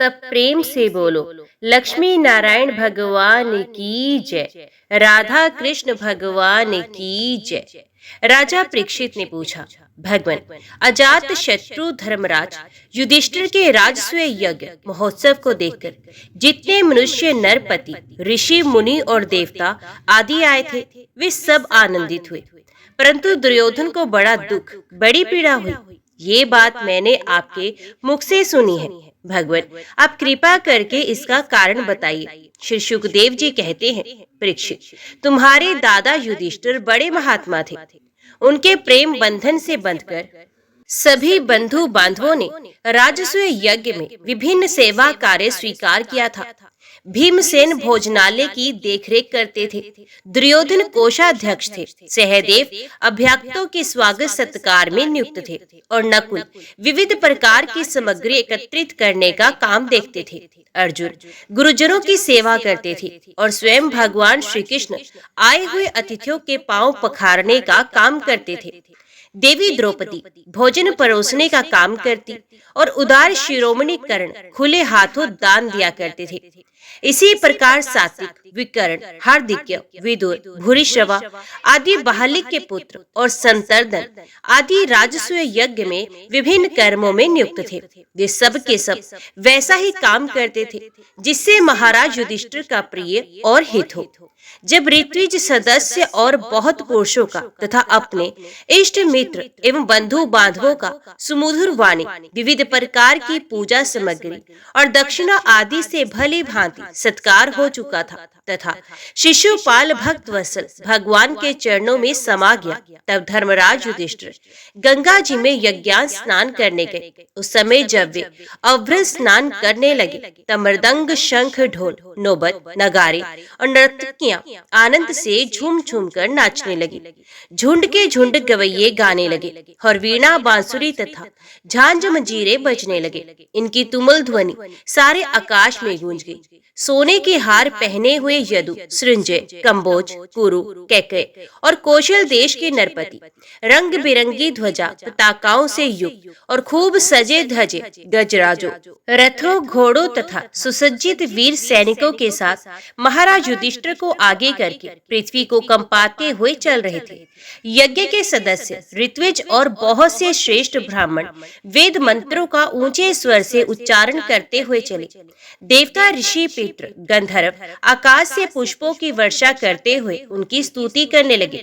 तब प्रेम से बोलो, लक्ष्मी नारायण भगवान की जय, राधा कृष्ण भगवान की जय। राजा परीक्षित ने पूछा, भगवान, अजात शत्रु धर्मराज युधिष्ठिर के राजस्व यज्ञ महोत्सव को देखकर जितने मनुष्य, नरपति, ऋषि, मुनि और देवता आदि आए थे, वे सब आनंदित हुए, परंतु दुर्योधन को बड़ा दुख, बड़ी पीड़ा हुई। ये बात मैंने आपके मुख से सुनी है। भगवान, आप कृपा करके इसका कारण बताइए। श्री सुखदेव जी कहते हैं, परीक्षित, तुम्हारे दादा युधिष्ठिर बड़े महात्मा थे। उनके प्रेम बंधन से बंधकर सभी बंधु बांधवों ने राजस्व यज्ञ में विभिन्न सेवा कार्य स्वीकार किया था। भीमसेन भोजनालय की देखरेख करते थे, दुर्योधन कोषाध्यक्ष थे, सहदेव अभ्यागतों के स्वागत सत्कार में नियुक्त थे और नकुल विविध प्रकार की सामग्री एकत्रित करने का काम देखते थे। अर्जुन गुरुजनों की सेवा करते थे और स्वयं भगवान श्री कृष्ण आए हुए अतिथियों के पांव पखारने का काम करते थे। देवी द्रौपदी भोजन परोसने का काम करती और उदार शिरोमणि कर्ण खुले हाथों दान दिया करते थे। इसी प्रकार सात्विक, विकर्ण, हार्दिक्य, विदुर, भूरिश्रवा आदि बाहलिक के पुत्र और संतर्दन आदि राजस्व यज्ञ में विभिन्न कर्मों में नियुक्त थे। वे सब के सब वैसा ही काम करते थे जिससे महाराज युधिष्ठिर का प्रिय और हित हो। जब ऋत्विज सदस्य और बहुत पुरुषों का तथा अपने इष्ट मित्र एवं बंधु बांधवों का सुमधुर वाणी, विविध प्रकार की पूजा सामग्री और दक्षिणा आदि से भली भांति सत्कार हो चुका था तथा शिशुपाल भक्त वत्सल भगवान के चरणों में समा गया, तब धर्मराज युधिष्ठिर गंगा जी में यज्ञान स्नान करने गए। उस समय जब वे अभ्र स्नान करने लगे, तब मृदंग, शंख, ढोल, नौबत, नगारे और नर्तकियां आनंद से झूम झूम कर नाचने लगी। झुंड के झुंड गवैये गाने लगे और वीणा, बांसुरी तथा झांझ मंजीरे बजने लगे। इनकी तुमुल ध्वनि सारे आकाश में गूंज गई। सोने के हार पहने हुए यदु, सृंजय, कंबोज, कुरु, कैकेय और कौशल देश के नरपति रंग बिरंगी ध्वजा पताकाओं से युक्त और खूब सजे धजे गजराजों, रथों, घोड़ों तथा सुसज्जित वीर सैनिकों के साथ महाराज युधिष्ठिर को आगे करके पृथ्वी को कंपाते हुए चल रहे थे। यज्ञ के सदस्य ऋत्विज और बहुत से श्रेष्ठ ब्राह्मण वेद मंत्रों का ऊंचे स्वर से उच्चारण करते हुए चले। देवता, ऋषि, पितृ, गंधर्व आकाश से पुष्पों की वर्षा करते हुए उनकी स्तुति करने लगे।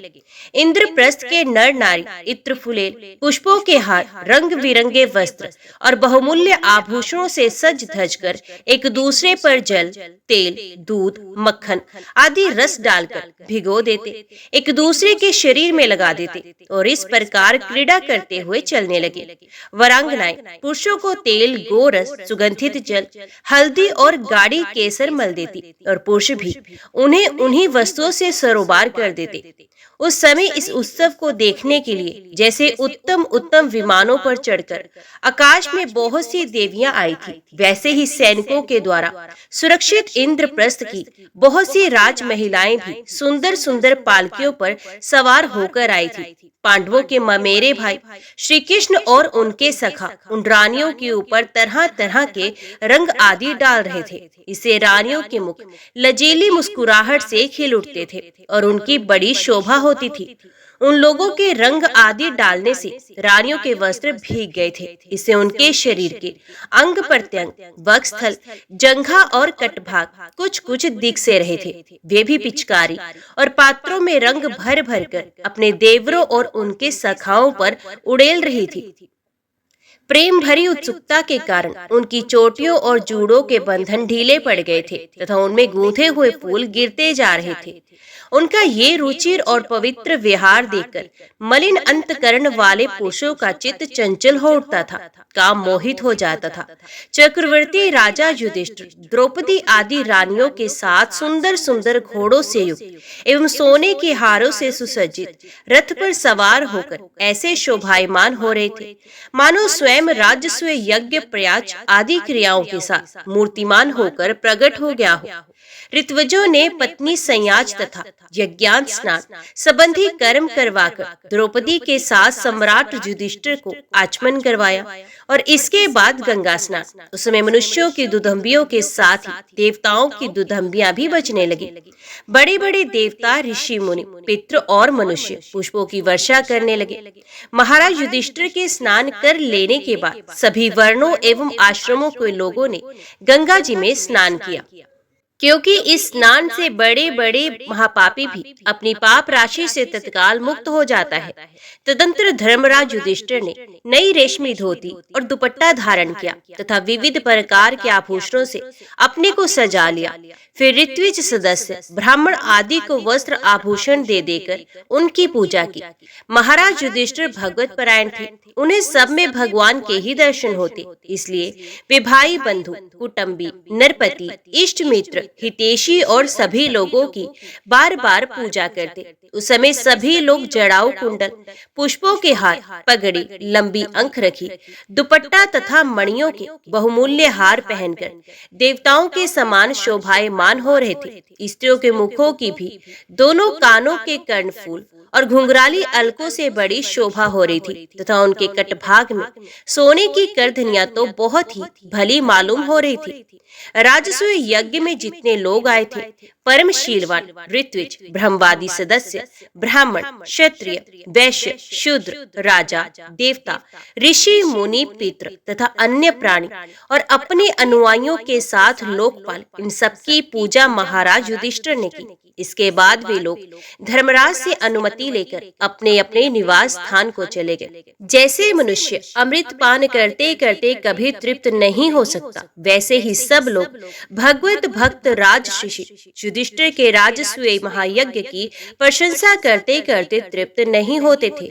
इंद्रप्रस्थ के नर नारी इत्र फुलेल, पुष्पों के हार, रंग बिरंगे वस्त्र और बहुमूल्य आभूषणों से सज धज कर एक दूसरे पर जल, तेल, दूध, मक्खन आदि रस डालकर भिगो देते, एक दूसरे के शरीर में लगा देते और इस प्रकार क्रीड़ा करते हुए चलने लगे। वरांगनाएं पुरुषों को तेल, गोरस, सुगंधित जल, हल्दी और गाढ़ी केसर मल देती और पुरुष भी उन्हें उन्हीं वस्तुओं से सरोबार कर देते। उस समय इस उत्सव को देखने के लिए जैसे उत्तम उत्तम विमानों पर चढ़कर आकाश में बहुत सी देवियां आई थी, वैसे ही सैनिकों के द्वारा सुरक्षित इंद्रप्रस्थ की बहुत सी राज महिलाएं भी सुंदर सुंदर पालकियों पर सवार होकर आई थी। पांडवों के ममेरे भाई श्री कृष्ण और उनके सखा उन रानियों के ऊपर तरह तरह के रंग आदि डाल रहे थे। इससे रानियों के मुख लजीली मुस्कुराहट से खिल उठते थे और उनकी बड़ी शोभा होती थी। उन लोगों के रंग आदि डालने से रानियों के वस्त्र भीग गए थे। इससे उनके शरीर के अंग प्रत्यंग, वक्षस्थल, जंघा और कटभाग कुछ कुछ दिख से रहे थे। वे भी पिचकारी और पात्रों में रंग भर भर कर अपने देवरों और उनके सखाओं पर उड़ेल रही थी। प्रेम भरी उत्सुकता के कारण उनकी चोटियों और जूड़ों के बंधन ढीले पड़ गए थे तथा उनमें गूंथे हुए फूल गिरते जा रहे थे। उनका ये रुचिर और पवित्र विहार देखकर मलिन अंतकरण वाले पुरुषों का चित्त चंचल हो उठता था, काम मोहित हो जाता था। चक्रवर्ती राजा युधिष्ठिर द्रौपदी आदि रानियों के साथ सुंदर सुंदर घोड़ों से युक्त एवं सोने के हारों से सुसज्जित रथ पर सवार होकर ऐसे शोभायमान हो रहे थे मानो स्वयं राजस्व, यज्ञ, प्रयाच आदि क्रियाओं के साथ मूर्तिमान होकर प्रकट हो गया हो। ऋत्विजों ने पत्नी संयाज तथा यज्ञान स्नान संबंधी कर्म करवाकर द्रौपदी के साथ सम्राट युधिष्ठिर को आचमन करवाया और इसके बाद गंगा स्नान। उस समय मनुष्यों की दुधंबियों के साथ ही देवताओं की दुधंबियां भी बचने लगी। बड़े बड़े देवता, ऋषि मुनि, पितृ और मनुष्य पुष्पों की वर्षा करने लगे। महाराज युधिष्ठिर के स्नान कर लेने के बाद सभी वर्णों एवं आश्रमों के लोगों ने गंगा जी में स्नान किया, क्योंकि इस स्नान से बड़े बड़े महापापी भी अपनी पाप राशि से तत्काल मुक्त हो जाता है। तदंतर धर्मराज युधिष्ठिर ने नई रेशमी धोती और दुपट्टा धारण किया तथा विविध प्रकार के आभूषणों से अपने को सजा लिया। फिर ऋत्विज सदस्य, ब्राह्मण आदि को वस्त्र आभूषण दे देकर उनकी पूजा की। महाराज युधिष्ठिर भगवत परायण थे, उन्हें सब में भगवान के ही दर्शन होते, इसलिए वे भाई बंधु, कुटुंबी, नरपति, इष्ट मित्र, हितैषी और सभी लोगों की बार बार पूजा करते। उस समय सभी लोग जड़ाऊ कुंडल, पुष्पों के हार, पगड़ी, लंबी अंख रखी, दुपट्टा तथा मणियों के बहुमूल्य हार पहनकर देवताओं के समान शोभायमान हो रहे थे। स्त्रियों के मुखों की भी दोनों कानों के कर्णफूल और घुंघराली अलकों से बड़ी शोभा हो रही थी तथा उनके कटभाग में सोने की करधनियां तो बहुत ही भली मालूम हो रही थी। राजसूय यज्ञ में जितने लोग आए थे, परम शीलवान, ऋत्विज, ब्रह्मवादी सदस्य, ब्राह्मण, क्षत्रिय, वैश्य, शूद्र, राजा, देवता, ऋषि, मुनि, पितृ तथा अन्य प्राणी और अपने अनुयायियों के साथ लोकपाल, इन सबकी पूजा महाराज युधिष्ठिर ने की। इसके बाद वे लोग धर्मराज से अनुमति लेकर अपने अपने निवास स्थान को चले गए। जैसे मनुष्य अमृत पान करते करते कभी तृप्त नहीं हो सकता, वैसे ही सब लोग भगवत भक्त राजर्षि युधिष्ठिर के राजसूय महायज्ञ की प्रशंसा करते करते तृप्त नहीं होते थे।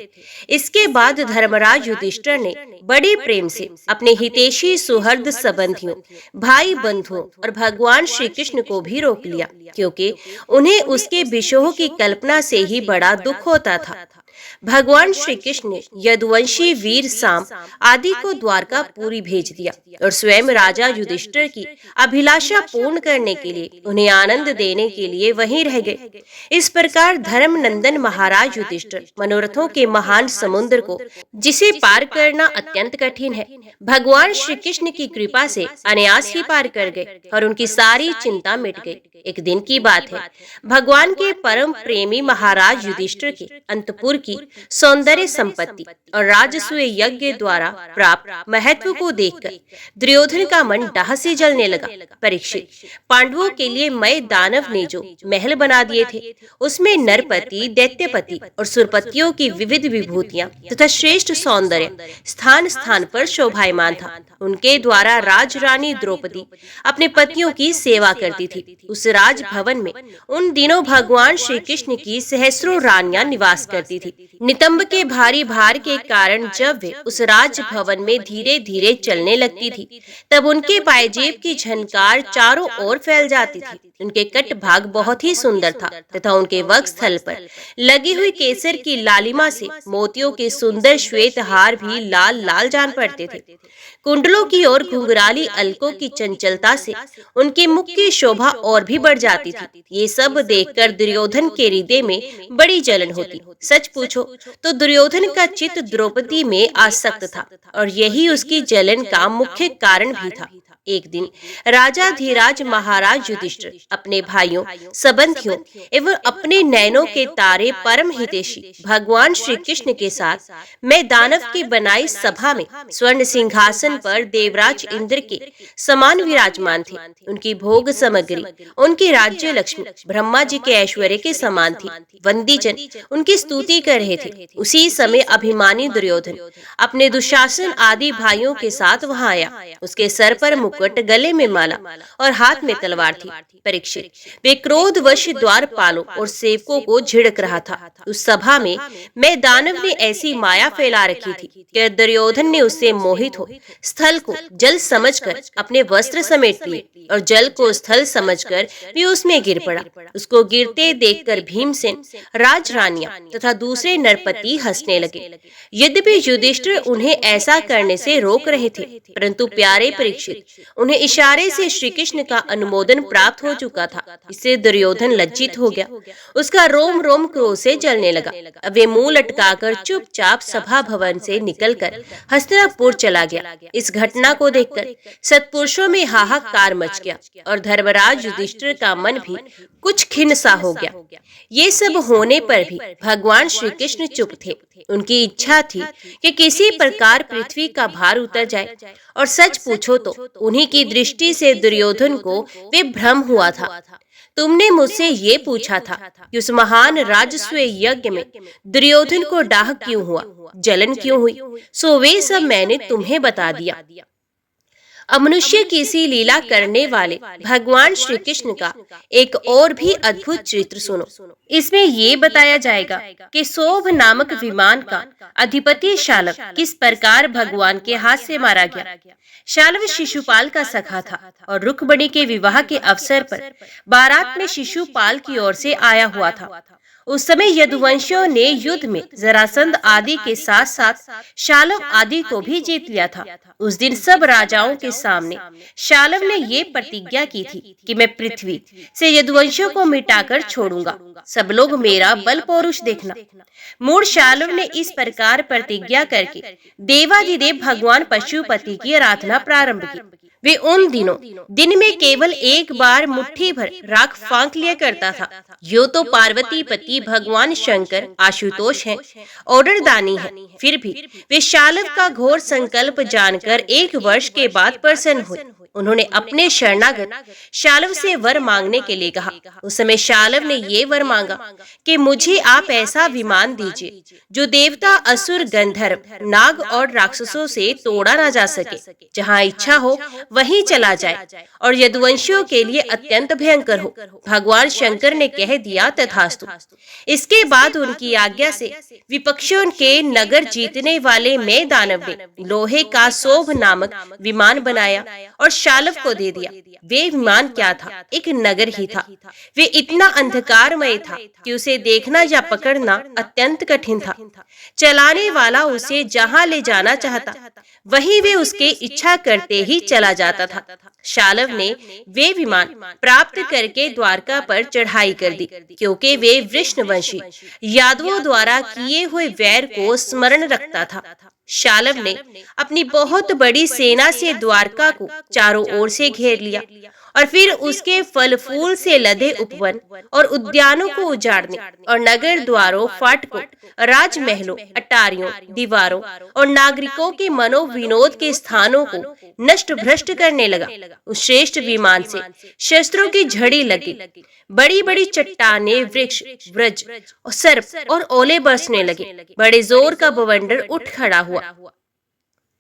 इसके बाद धर्मराज युधिष्ठिर ने बड़े प्रेम से अपने हितैषी, सुहृद संबंधियों, भाई बंधुओं और भगवान श्री कृष्ण को भी रोक लिया, क्योंकि उन्हें उसके विषयों की कल्पना से ही बड़ा दुख होता था। भगवान श्री कृष्ण ने यदुवंशी वीर साम आदि को द्वारकापुरी भेज दिया और स्वयं राजा युधिष्ठिर की अभिलाषा पूर्ण करने के लिए उन्हें आनंद देने के लिए वहीं रह गए। इस प्रकार धर्म नंदन महाराज युधिष्ठिर मनोरथों के महान समुद्र को, जिसे पार करना अत्यंत कठिन है, भगवान श्री कृष्ण की कृपा से अनायास ही पार कर गए और उनकी सारी चिंता मिट गई। एक दिन की बात है, भगवान के परम प्रेमी महाराज युधिष्ठिर के अंतपुर की सौंदर्य संपत्ति और राजसूय यज्ञ द्वारा प्राप्त महत्व को देखकर दुर्योधन का मन डाह से जलने लगा। परीक्षित, पांडवों के लिए मय दानव ने जो महल बना दिए थे, उसमें नरपति, दैत्यपति और सुरपतियों की विविध विभूतियां तथा श्रेष्ठ सौंदर्य स्थान स्थान पर शोभायमान था। उनके द्वारा राजरानी द्रौपदी अपने पतियों की सेवा करती थी। उस राजभवन में उन दिनों भगवान श्री कृष्ण की सहस्रों रानियां निवास करती थी। नितंब के भारी भार के कारण जब वे उस राजभवन में धीरे धीरे चलने लगती थी, तब उनके पायजेब की झनकार चारों ओर फैल जाती थी। उनके कट भाग बहुत ही सुंदर था तथा उनके वक्षस्थल पर लगी हुई केसर की लालिमा से मोतियों के सुंदर श्वेत हार भी लाल लाल जान पड़ते थे। कुंडलों की ओर घुंघराली अलकों की चंचलता से उनके मुख की शोभा और भी बढ़ जाती थी। ये सब देखकर दुर्योधन के हृदय में बड़ी जलन होती। सच पूछो तो दुर्योधन का चित्त द्रौपदी में आसक्त था और यही उसकी जलन का मुख्य कारण भी था। एक दिन राजा धीराज महाराज युधिष्ठिर अपने भाइयों, संबंधियों एवं अपने नयनों के तारे परम हितैषी भगवान श्री कृष्ण के साथ मैं दानव की बनाई सभा में स्वर्ण सिंहासन पर देवराज इंद्र के समान विराजमान थे। उनकी भोग सामग्री, उनकी राज्य लक्ष्मी ब्रह्मा जी के ऐश्वर्य के समान थी। वंदीजन उनकी स्तुति कर रहे थे। उसी समय अभिमानी दुर्योधन अपने दुशासन आदि भाइयों के साथ वहां आया। उसके सर पर मुकुट, गले में माला और हाथ में तलवार थी। परीक्षित, वे क्रोधवश द्वारपालों और सेवकों को झिड़क रहा था। उस सभा में मैं दानव ने ऐसी माया फैला रखी थी कि दुर्योधन ने उससे मोहित हो स्थल को जल समझकर अपने वस्त्र समेट लिए और जल को स्थल समझकर भी उसमें गिर पड़ा। उसको गिरते देखकर भीमसेन, राजरानियां तथा दूसरे नरपति हंसने लगे। यद्यपि युधिष्ठिर उन्हें ऐसा करने से रोक रहे थे, परंतु प्यारे परीक्षित, उन्हें इशारे से श्री कृष्ण का अनुमोदन प्राप्त हो चुका था। इससे दुर्योधन लज्जित हो गया। उसका रोम रोम क्रोध से जलने लगा। अब वे मुंह लटकाकर चुपचाप सभा भवन से निकलकर हस्तिनापुर चला गया। इस घटना को देखकर सत्पुरुषों में हाहाकार मच गया और धर्मराज युधिष्ठिर का मन भी कुछ खिन्न सा हो गया। ये सब होने पर भी भगवान श्री कृष्ण चुप थे। उनकी इच्छा थी कि किसी प्रकार पृथ्वी का भार उतर जाए, और सच पूछो तो उन्हीं की दृष्टि से दुर्योधन को वे भ्रम हुआ था। तुमने मुझसे ये पूछा था कि उस महान राजस्व यज्ञ में दुर्योधन को डाह क्यों हुआ, जलन क्यों हुई, सो वे सब मैंने तुम्हें बता दिया। अमनुष्य की सी लीला करने वाले भगवान श्री कृष्ण का एक और भी अद्भुत चरित्र सुनो। इसमें ये बताया जाएगा कि शोभ नामक विमान का अधिपति शालव किस प्रकार भगवान के हाथ से मारा गया। शालव शिशुपाल का सखा था और रुक्मिणी के विवाह के अवसर पर बारात में शिशुपाल की ओर से आया हुआ था। उस समय यदुवंशियों ने युद्ध में जरासंध आदि के साथ साथ शालव आदि को भी जीत लिया था। उस दिन सब राजाओं के सामने शालव ने ये प्रतिज्ञा की थी कि मैं पृथ्वी से यदुवंशियों को मिटाकर छोड़ूंगा, सब लोग मेरा बल पौरुष देखना। मूढ़ शालव ने इस प्रकार प्रतिज्ञा करके देवाधिदेव भगवान पशुपति की आराधना प्रारंभ की। वे उन दिनों दिन में केवल एक बार मुट्ठी भर राख फांक लिया करता था। यो तो पार्वती पति भगवान शंकर आशुतोष हैं, ऑर्डरदानी हैं, फिर भी वे शालव का घोर संकल्प जानकर 1 वर्ष के बाद प्रसन्न हुए। उन्होंने अपने शरणागत शालव से वर मांगने के लिए कहा। उस समय शालव ने ये वर मांगा कि मुझे आप ऐसा विमान दीजिए जो देवता, असुर, गंधर्व, नाग और राक्षसों से तोड़ा ना जा सके, जहाँ इच्छा हो वहीं चला जाए और यदुवंशियों के लिए अत्यंत भयंकर हो। भगवान शंकर ने कह दिया तथास्तु। इसके बाद उनकी आज्ञा से विपक्षियों के नगर जीतने वाले मैं दानव ने लोहे का शोभ नामक विमान बनाया और शालव को दे दिया। वे विमान क्या था, एक नगर ही था। वे इतना अंधकारमय था कि उसे देखना या पकड़ना अत्यंत कठिन था। चलाने वाला उसे जहां ले जाना चाहता वहीं वे उसके इच्छा करते ही चला जाता था। शालव ने वे विमान प्राप्त करके द्वारका पर चढ़ाई कर दी, क्योंकि वे वृषणवंशी यादवों द्वारा किए हुए वैर को स्मरण रखता था। शालव ने अपनी बहुत बड़ी सेना से द्वारका को चारों ओर से घेर लिया और फिर उसके फल फूल से लदे उपवन और उद्यानों को उजाड़ने और नगर द्वारों, फाटकों, राजमहलों, अटारियों, दीवारों और नागरिकों के मनोविनोद के स्थानों को नष्ट भ्रष्ट करने लगा। उस श्रेष्ठ विमान से शस्त्रों की झड़ी लगी, बड़ी बड़ी चट्टानें, वृक्ष, व्रज, सर्प और ओले बरसने लगे। बड़े जोर का बवंडर उठ खड़ा हुआ।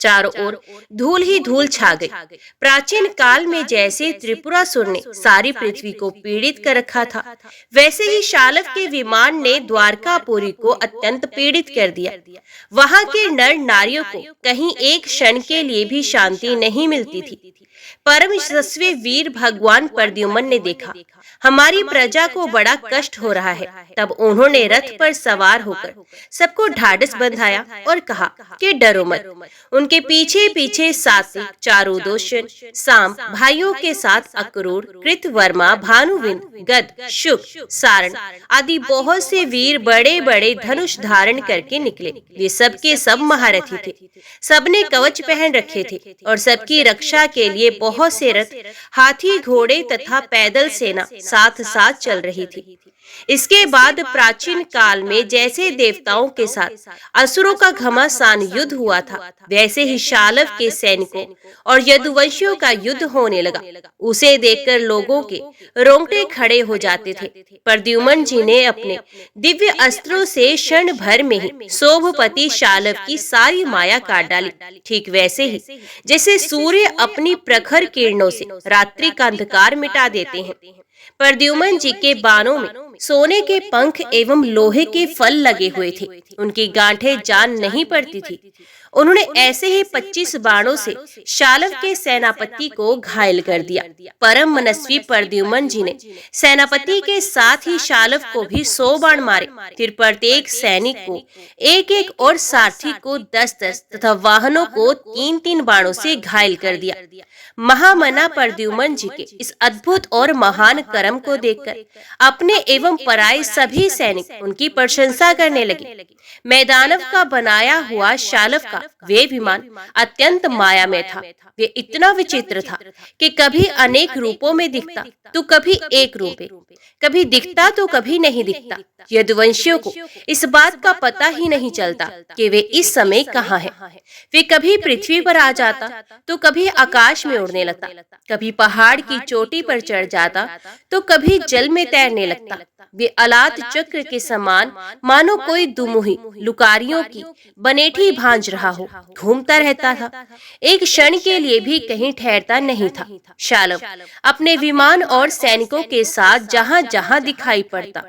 चारों ओर धूल ही धूल छा गई। प्राचीन काल में जैसे त्रिपुरासुर ने सारी पृथ्वी को पीड़ित कर रखा था, वैसे ही शालव के विमान ने द्वारकापुरी को अत्यंत पीड़ित कर दिया। वहां के नर नारियों को कहीं एक क्षण के लिए भी शांति नहीं मिलती थी। परम यशस्वी वीर भगवान प्रद्युम्न ने देखा हमारी प्रजा को बड़ा कष्ट हो रहा है। तब उन्होंने रथ पर सवार होकर सबको ढाढ़स बंधाया और कहा कि डरो मत। उनके पीछे पीछे सात्विक, चारुदोषण, साम भाइयों के साथ अक्रूर, कृतवर्मा, भानुविंद, गद, शुक, सारण आदि बहुत से वीर बड़े बड़े धनुष धारण करके निकले। वे सबके सब महारथी थे, सबने कवच पहन रखे थे और सबकी रक्षा के लिए बहुत से रथ, हाथी, घोड़े तथा पैदल सेना साथ साथ चल रही थी। इसके बाद प्राचीन काल में जैसे देवताओं के साथ असुरों का घमासान युद्ध हुआ था, वैसे ही शालव के सैनिकों और यदुवंशियों का युद्ध होने लगा। उसे देखकर लोगों के रोंगटे खड़े हो जाते थे। प्रद्युम्न जी ने अपने दिव्य अस्त्रों से क्षण भर में ही शोभपति शालव की सारी माया काट डाली। ठीक वैसे ही जैसे सूर्य अपनी प्रखर किरणों से रात्रि का अंधकार मिटा देते हैं, प्रद्युम्न जी के बाणों में सोने के पंख एवं लोहे के फल लगे हुए थे। उनकी गांठें जान नहीं पड़ती थी। उन्होंने ऐसे ही 25 बाणों से शालव के सेनापति को घायल कर दिया। परम मनस्वी प्रद्युम्न जी ने सेनापति के साथ ही शालव को भी 100 बाण मारे। फिर प्रत्येक सैनिक को एक एक और सारथी को 10-10 तथा वाहनों को 3-3 बाणों से घायल कर दिया। महामना प्रद्युम्न जी के इस अद्भुत और महान कर्म को देखकर अपने एवं पराये सभी सैनिक उनकी प्रशंसा करने लगे। मैदानव का बनाया हुआ शालव का वे विमान अत्यंत मायामय था। वे इतना विचित्र था कि कभी अनेक रूपों में दिखता तो कभी एक रूप में, कभी दिखता तो कभी नहीं दिखता। यदुवंशियों को इस बात का पता ही नहीं चलता कि वे इस समय कहाँ हैं। वे कभी पृथ्वी पर आ जाता तो कभी आकाश में उड़ने लगता, कभी पहाड़ की चोटी पर चढ़ जाता तो कभी जल में तैरने लगता। वे अलात चक्र के समान मानो कोई दुमुही लुकारियों की बनेठी भांज रहा हो घूमता रहता था। एक क्षण के लिए भी कहीं ठहरता नहीं था। शालव अपने विमान और सैनिकों के साथ जहां जहां दिखाई पड़ता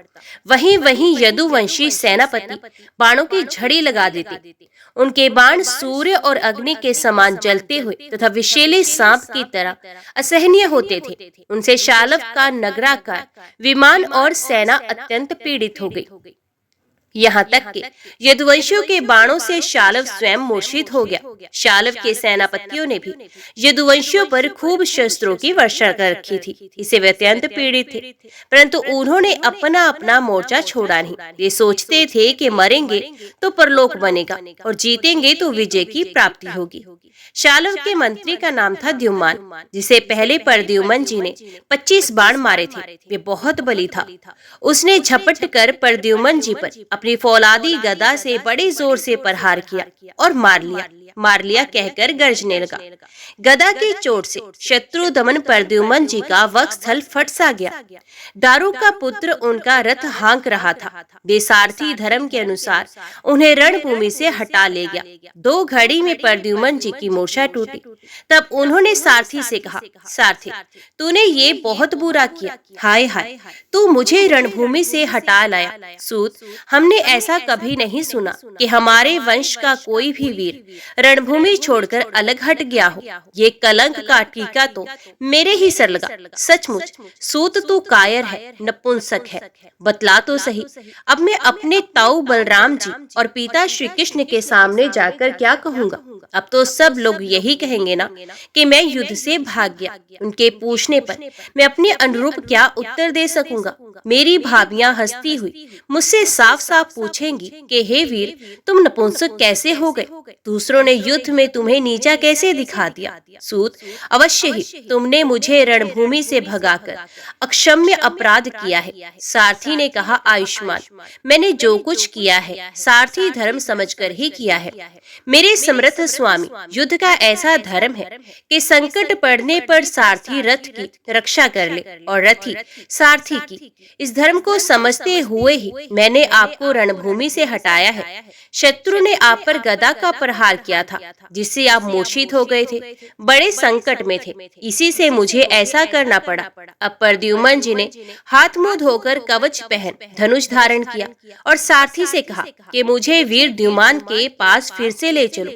वहीं वहीं यदुवंशी सेनापति बाणों की झड़ी लगा देते। उनके बाण सूर्य और अग्नि के समान जलते हुए तथा विषैले सांप की तरह असहनीय होते थे। उनसे शालव का नगराकार विमान और सेना अत्यंत पीड़ित हो गई। यहाँ तक कि यदुवंशियों के बाणों से शालव स्वयं मूर्छित हो गया। शालव के सेनापतियों ने भी यदुवंशियों पर खूब शस्त्रों की वर्षा कर रखी थी। इससे वे अत्यंत पीड़ित थे, परंतु उन्होंने अपना अपना मोर्चा छोड़ा नहीं। वे सोचते थे कि मरेंगे तो परलोक बनेगा और जीतेंगे तो विजय की प्राप्ति होगी। शालव के मंत्री का नाम था द्युम्न, जिसे पहले प्रद्युम्न जी ने 25 बाण मारे थे। वे बहुत बली था। उसने झपट कर प्रद्युम्न जी पर अपनी फौलादी गदा से बड़े जोर से प्रहार किया और मार लिया कहकर गर्जने लगा। गदा की चोट से शत्रु दमन प्रद्युम्न जी का वक्षस्थल फट सा गया। दारू का पुत्र उनका रथ हाँक रहा था। वे सारथी धर्म के अनुसार उन्हें रणभूमि से हटा ले गया। 2 घड़ी में प्रद्युम्न जी की मूर्छा टूटी। तब उन्होंने सारथी से कहा, सारथी, तूने ये बहुत बुरा किया। हाय हाय, तू मुझे रणभूमि से हटा लाया। सूत, हमने ऐसा कभी नहीं सुना कि हमारे वंश का कोई भी वीर रणभूमि छोड़कर अलग हट गया हो। ये कलंक का टीका तो मेरे ही सर लगा। सचमुच सूत तू कायर है, नपुंसक है। बतला तो सही, अब मैं अपने ताऊ बलराम जी और पिता श्री कृष्ण के सामने जाकर क्या कहूँगा? अब तो सब लोग यही कहेंगे ना कि मैं युद्ध से भाग गया। उनके पूछने पर मैं अपने अनुरूप क्या उत्तर दे सकूंगा? मेरी भाभियां हंसती हुई मुझसे साफ साफ पूछेंगी कि हे वीर, तुम नपुंसक कैसे हो गए? दूसरों ने युद्ध में तुम्हें नीचा कैसे दिखा दिया? सूत, अवश्य ही तुमने मुझे रणभूमि से भगाकर अक्षम्य अपराध किया है। सारथी ने कहा, आयुष्मान, मैंने जो कुछ किया है सारथी धर्म समझकर ही किया है। मेरे समर्थ स्वामी, युद्ध का ऐसा धर्म है कि संकट पड़ने पर सारथी रथ की रक्षा कर ले और रथी सारथी की। इस धर्म को समझते हुए ही मैंने आपको रणभूमि से हटाया है। शत्रु ने आप पर गदा का प्रहार किया था, जिससे आप मूर्छित हो गए थे, बड़े संकट में थे, इसी से मुझे ऐसा करना पड़ा। अब प्रद्युम्न जी ने हाथ मुंह धोकर कवच पहन धनुष धारण किया और सारथी से कहा कि मुझे वीर द्युम्न के पास फिर से ले चलो।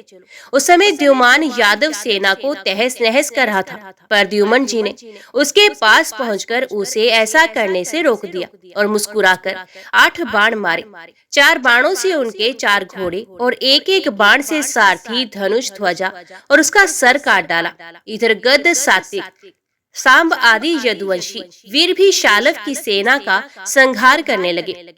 उस समय द्युम्न यादव सेना को तहस नहस कर रहा था। प्रद्युम्न जी ने उसके पास पहुंचकर उसे ऐसा करने से रोक दिया और मुस्कुराकर 8 बाण मारे। 4 बाणों से उनके 4 घोड़े और एक एक बाण से सारथी, धनुष, ध्वजा और उसका सर काट डाला। इधर गद, सात्विक, सांब आदि यदुवंशी वीर भी शालव की सेना का संहार करने लगे।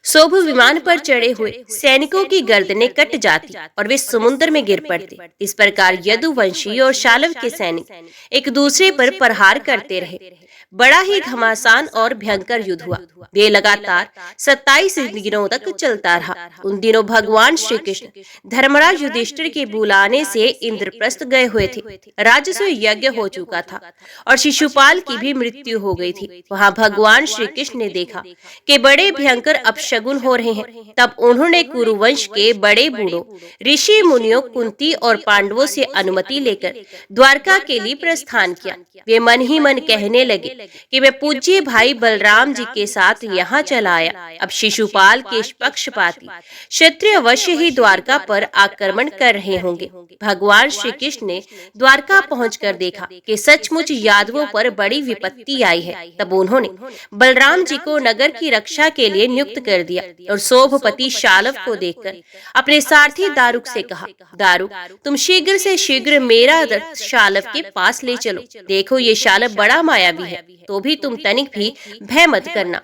शोभ विमान पर चढ़े हुए सैनिकों की गर्दनें कट जाती और वे समुद्र में गिर पड़ते। इस प्रकार यदुवंशी और शालव के सैनिक एक दूसरे पर प्रहार करते रहे। बड़ा ही घमासान और भयंकर युद्ध हुआ। वे लगातार 27 दिनों तक चलता रहा। उन दिनों भगवान श्री कृष्ण धर्मराज युधिष्ठिर के बुलाने से इंद्रप्रस्थ गए हुए थे। राजस्व यज्ञ हो चुका था और शिशुपाल की भी मृत्यु हो गई थी। वहां भगवान श्री कृष्ण ने देखा कि बड़े भयंकर अपशगुन हो रहे हैं। तब उन्होंने कुरुवंश के बड़े बूढ़ों ऋषि मुनियों, कुंती और पांडवों से अनुमति लेकर द्वारका के लिए प्रस्थान किया। वे मन ही मन कहने लगे कि मैं पूज्य भाई बलराम जी के साथ यहाँ चला आया। अब शिशुपाल के पक्षपाती क्षत्रिय अवश्य ही द्वारका पर आक्रमण कर रहे होंगे। भगवान श्री कृष्ण ने द्वारका पहुंचकर देखा कि सचमुच यादवों पर बड़ी विपत्ति आई है। तब उन्होंने बलराम जी को नगर की रक्षा के लिए नियुक्त कर दिया और शोभपति शालव को देखकर अपने सारथी दारुक से कहा, दारुक, तुम शीघ्र से शीघ्र मेरा रथ शालव के पास ले चलो। देखो ये शालव बड़ा मायावी है, तो भी तुम तनिक भी भय मत करना।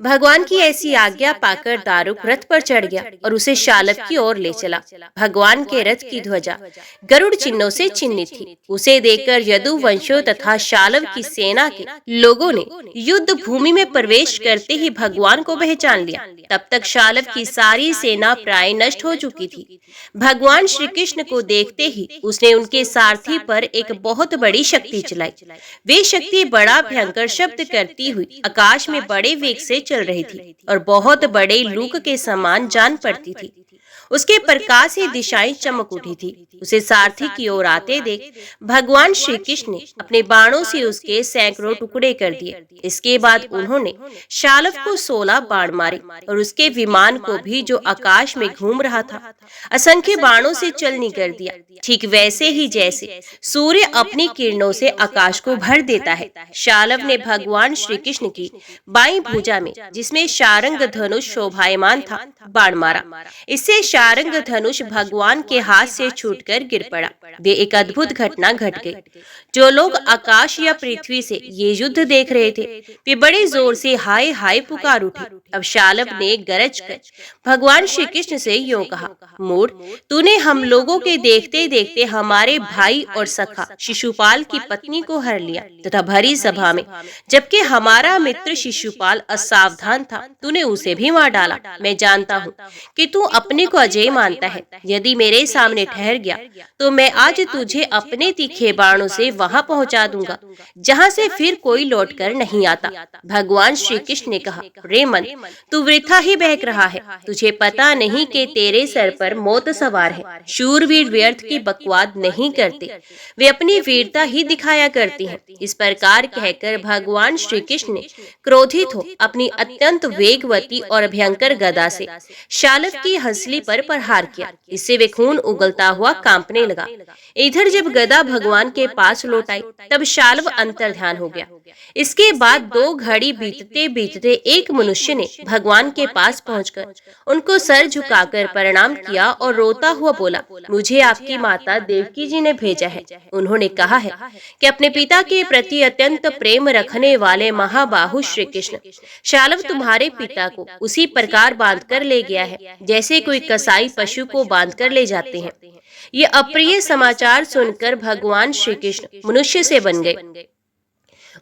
भगवान की ऐसी आज्ञा पाकर दारुक रथ पर चढ़ गया और उसे शालव की ओर ले चला। भगवान के रथ की ध्वजा गरुड़ चिन्हों से चिन्हित थी। उसे देखकर यदुवंशियों तथा शालव की सेना के लोगों ने युद्ध भूमि में प्रवेश करते ही भगवान को पहचान लिया। तब तक शालव की सारी सेना प्राय नष्ट हो चुकी थी। भगवान श्री कृष्ण को देखते ही उसने उनके सारथी पर एक बहुत बड़ी शक्ति चलाई। वे शक्ति बड़ा भयंकर शब्द करती हुई आकाश में बड़े वेग से चल रही थी और बहुत बड़े लूक के समान जान पड़ती थी। उसके प्रकाश से दिशाएं चमक उठी थी। उसे सारथी की ओर आते देख भगवान श्री कृष्ण ने अपने बाणों से उसके सैकड़ों टुकड़े कर दिए। इसके बाद उन्होंने शालव को 16 बाण मारे और उसके विमान को भी, जो आकाश में घूम रहा था, असंख्य बाणों से चलनी कर दिया। ठीक वैसे ही जैसे सूर्य अपनी किरणों से आकाश को भर देता है, शालव ने भगवान श्री कृष्ण की बाईं भुजा में, जिसमें शारंग धनुष शोभायमान था, बाण मारा। इससे शारंग धनुष भगवान के हाथ से छूटकर गिर पड़ा। वे एक अद्भुत घटना घट गई। जो लोग आकाश या पृथ्वी से ये युद्ध देख रहे थे, वे बड़े जोर से हाय हाय पुकार उठे। अब शालव ने गरज कर भगवान श्री कृष्ण से यूं कहा, मूढ़, तूने हम लोगों के देखते देखते हमारे भाई और सखा शिशुपाल की पत्नी को हर लिया तथा भरी सभा में, जबकि हमारा मित्र शिशुपाल असावधान था, तूने उसे भी मार डाला। मैं जानता हूँ कि तू अपने को अजय मानता है। यदि मेरे सामने ठहर गया तो मैं आज तुझे अपने तीखे बाणों से वहां पहुंचा दूंगा जहां से फिर कोई लौटकर नहीं आता। भगवान श्री कृष्ण ने कहा, रे मन, तू वृथा ही बहक रहा है। तुझे पता नहीं कि तेरे सर पर मौत सवार है। शूरवीर व्यर्थ की बकवाद नहीं करते, वे अपनी वीरता ही दिखाया करते हैं। इस प्रकार कहकर भगवान श्री कृष्ण ने क्रोधित हो अपनी अत्यंत वेगवती और भयंकर गदा से शालव की हंसली पर प्रहार किया। इससे वे खून उगलता हुआ कांपने लगा। इधर जब गदा भगवान के पास लौट आई, तब शालव अंतर्ध्यान हो गया। इसके बाद 2 घड़ी बीतते बीतते एक मनुष्य ने भगवान के पास पहुंचकर उनको सर झुकाकर प्रणाम किया और रोता हुआ बोला, मुझे आपकी माता देवकी जी ने भेजा है। उन्होंने कहा है कि अपने पिता के प्रति अत्यंत प्रेम रखने वाले महाबाहु श्री कृष्ण शालव तुम्हारे पिता को उसी प्रकार बांध कर ले गया है जैसे कोई कसाई पशु को बांध कर ले जाते हैं। ये अप्रिय समाचार सुनकर भगवान श्री कृष्ण मनुष्य से बन गए।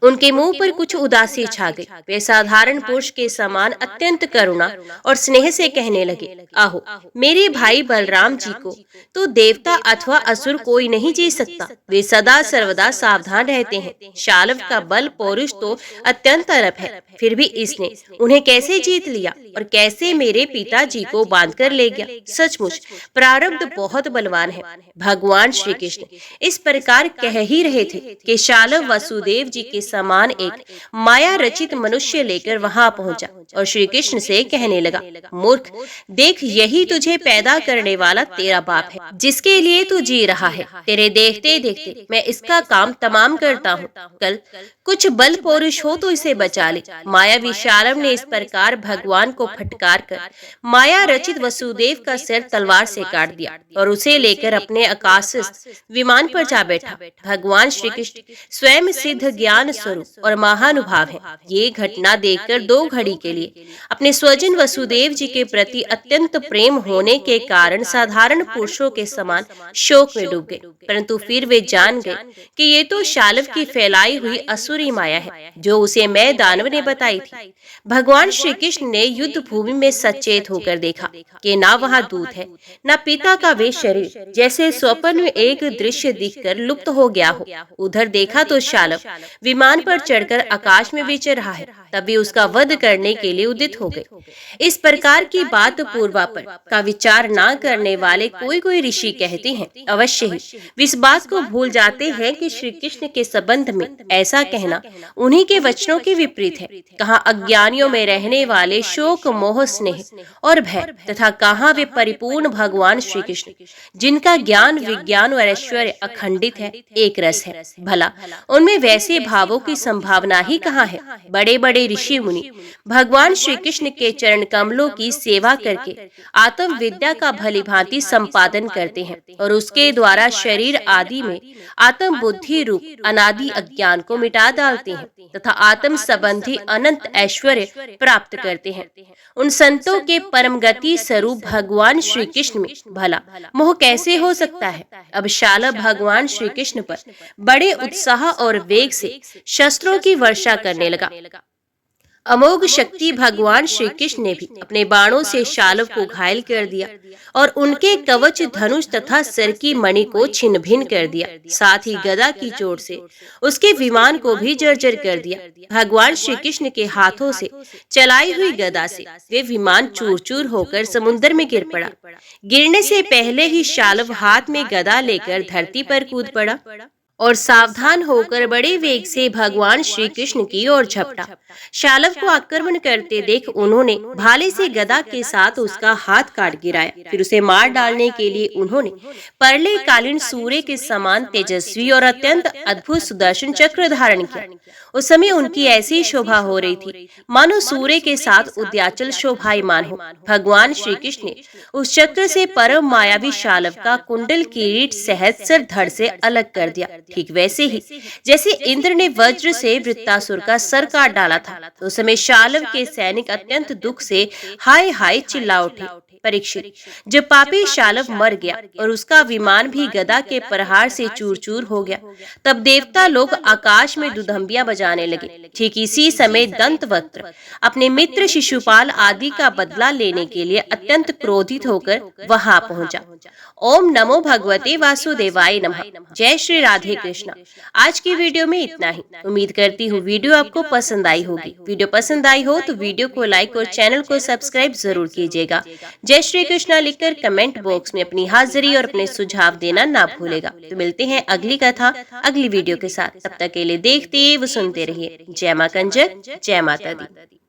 उनके मुंह पर कुछ उदासी छा गई। वे साधारण पुरुष के समान अत्यंत करुणा और स्नेह से कहने लगे, आहो, मेरे भाई बलराम जी को तो देवता अथवा असुर कोई नहीं जीत सकता। वे सदा सर्वदा सावधान रहते हैं। शालव का बल पौरुष तो अत्यंत अरब है, फिर भी इसने उन्हें कैसे जीत लिया और कैसे मेरे पिताजी को बांध कर ले गया। सचमुच प्रारब्ध बहुत बलवान है। भगवान श्री कृष्ण इस प्रकार कह ही रहे थे कि शालव वसुदेव जी के समान एक माया रचित मनुष्य लेकर वहां पहुंचा और श्री कृष्ण से कहने लगा, मूर्ख, देख, यही तुझे पैदा करने वाला तेरा बाप है, जिसके लिए तू जी रहा है। तेरे देखते देखते मैं इसका काम तमाम करता हूँ। कल कुछ बल पौरुष हो तो इसे बचा ले। मायावी शालव ने इस प्रकार भगवान को फटकार कर माया रचित वसुदेव का सिर तलवार से काट दिया और उसे लेकर अपने आकाशस्थ विमान पर जा बैठा। भगवान श्री कृष्ण स्वयं सिद्ध ज्ञान स्वरूप और महानुभाव है। ये घटना देखकर 2 घड़ी के लिए अपने स्वजन वसुदेव जी के प्रति अत्यंत प्रेम होने के कारण साधारण पुरुषों के समान शोक में डूब गए। परंतु फिर वे जान गए कि ये तो शालव की फैलाई हुई असुरी माया है, जो उसे मैं दानव ने बताई थी। भगवान श्री कृष्ण ने युद्ध युद्ध भूमि में सचेत होकर देखा कि ना वहाँ दूत है, ना पिता का वे शरीर, जैसे स्वप्न में एक दृश्य दिखकर लुप्त हो गया हो। उधर देखा तो शालव विमान पर चढ़कर आकाश में विचर रहा है। तभी उसका वध करने के लिए उदित हो गए। इस प्रकार की बात पूर्वापर का विचार न करने वाले कोई कोई ऋषि कहते हैं अवश्य ही वे इस बात को भूल जाते हैं कि श्री कृष्ण के संबंध में ऐसा कहना उन्हीं के वचनों के विपरीत है। कहाँ अज्ञानियों में रहने वाले शोक मोह स्नेह और भय तथा कहाँ वे परिपूर्ण भगवान श्री कृष्ण जिनका ज्ञान विज्ञान और ऐश्वर्य अखंडित है, एक रस है। भला उनमें वैसे भावों की संभावना ही कहाँ है। बड़े बड़े ऋषि मुनि भगवान श्री कृष्ण के चरण कमलों की सेवा करके आत्म विद्या का भलीभांति संपादन करते हैं और उसके द्वारा शरीर आदि में आत्म बुद्धि रूप अनादि अज्ञान को मिटा डालते हैं तथा आत्म संबंधी अनंत ऐश्वर्य प्राप्त करते हैं। उन संतों के परम गति स्वरूप भगवान श्री कृष्ण में भला मोह कैसे हो सकता है। अब शालव भगवान श्री कृष्ण पर बड़े उत्साह और वेग से शस्त्रों की वर्षा करने लगा। अमोघ शक्ति भगवान श्री कृष्ण ने भी अपने बाणों से शालव को घायल कर दिया और उनके कवच धनुष तथा सर की मणि को छिन्न भिन्न कर दिया। साथ ही गदा की चोट से उसके विमान को भी जर्जर कर दिया। भगवान श्री कृष्ण के हाथों से चलाई हुई गदा से वे विमान चूर चूर होकर समुद्र में गिर पड़ा। गिरने से पहले ही शालव हाथ में गदा लेकर धरती पर कूद पड़ा और सावधान होकर बड़े वेग से भगवान श्री कृष्ण की ओर झपटा। शालव को आक्रमण करते देख उन्होंने भाले से गदा के साथ उसका हाथ काट गिराया। फिर उसे मार डालने के लिए उन्होंने परले कालीन सूर्य के समान तेजस्वी और अत्यंत अद्भुत सुदर्शन चक्र धारण किया। उस समय उनकी ऐसी शोभा हो रही थी मानो सूर्य के साथ उद्याचल शोभायमान हो। भगवान श्री कृष्ण ने उस चक्र से परम मायावी शालव का कुंडल किरीट सहस्र धड़ से अलग कर दिया। ठीक वैसे ही जैसे इंद्र ने वज्र से वृत्तासुर का सर काट डाला था। तो उस समय शालव के सैनिक अत्यंत दुख से हाय हाय चिल्ला उठे। परीक्षित, जब पापी शालव मर गया और उसका विमान भी गदा के प्रहार से चूर चूर हो गया, तब देवता लोग आकाश में दुधंबियां बजाने लगे। ठीक इसी समय दंतवक्त्र अपने मित्र शिशुपाल आदि का बदला लेने के लिए अत्यंत क्रोधित होकर वहां पहुंचा। ओम नमो भगवते वासुदेवाय नमः। जय श्री राधे कृष्णा। आज की वीडियो में इतना ही। उम्मीद करती हूँ वीडियो आपको पसंद आई होगी। वीडियो पसंद आई हो तो वीडियो को लाइक और चैनल को सब्सक्राइब जरूर कीजिएगा। जय श्री कृष्णा लिखकर कमेंट बॉक्स में अपनी हाजिरी और अपने सुझाव देना ना भूलेगा। तो मिलते हैं अगली कथा अगली वीडियो के साथ। तब तक के लिए देखते व सुनते रहिए। जय मां कंजक, जय माता दी।